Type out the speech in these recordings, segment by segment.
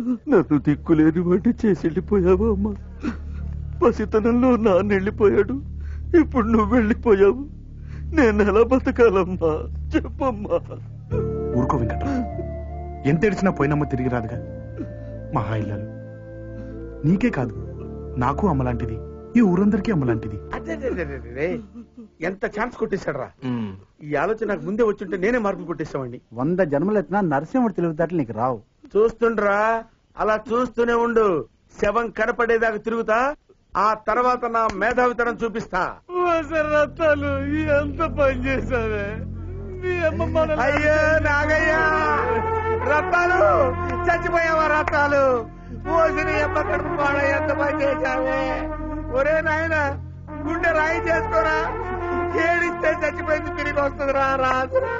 నన్ను దిక్కులేని వాటి చేసి వెళ్ళిపోయావా అమ్మా? పసితనంలో నాన్న వెళ్ళిపోయాడు, ఇప్పుడు నువ్వు వెళ్ళిపోయావు. నేను ఎలా బతకాలమ్మా? చెప్పమ్మా. ఊరుకో వెంకట్రావు, ఎంత ఏడిచినా పోయినమ్మ తిరిగి రాదుగా. మహా ఇల్లాలు నీకే కాదు, నాకు అమ్మలాంటిది, ఈ ఊరందరికీ అమ్మలాంటిది. అదే ఎంత ఛాన్స్ కొట్టేశాడు రా. ఈ ఆలోచన నాకు ముందే వచ్చుంటే నేనే మార్కులు కొట్టేసామండి. 100 జన్మలు ఎత్తినా నరసింహుడు తెలివితేటలు నీకు రావు. చూస్తుండ్రా, అలా చూస్తూనే ఉండు. శవం కనపడేదాకా తిరుగుతా, ఆ తర్వాత నా మేధావితనం చూపిస్తా. రత్తాలు ఎంత పని చేశావే? అయ్యో నాగయ్యా, రత్తాలు చచ్చిపోయావా? రత్తాలు పోసిన ఎమ్మ కడుపు పాడ ఎంత పని చేశావే? ఒరే నాయన, గుండె రాయి చేసుకోరా, ఏడిస్తే చచ్చిపోయింది తిరిగి వస్తుందిరా. రాజురా,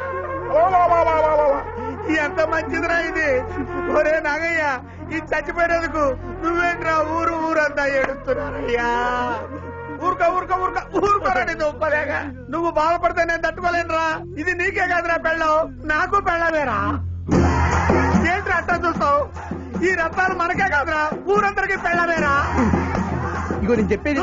ఎంత మంచిదిరా ఇది. ఒరే నాగయ్య, ఇది చచ్చిపోయినందుకు నువ్వేంట్రా ఊరంతా ఏడుస్తున్నారయ్యా? ఊరుకోరా, ఒప్పలేగా. నువ్వు బాధపడితే నేను తట్టుకోలేనురా. ఇది నీకే కాదురా పెళ్ళం, నాకు పెళ్ళమేరా. ఏంట్రా అట్టా చూస్తావు? ఈ రత్నాలు మనకే కాదురా, ఊరందరికీ పెళ్ళమేరా. ఇగో నేను చెప్పేది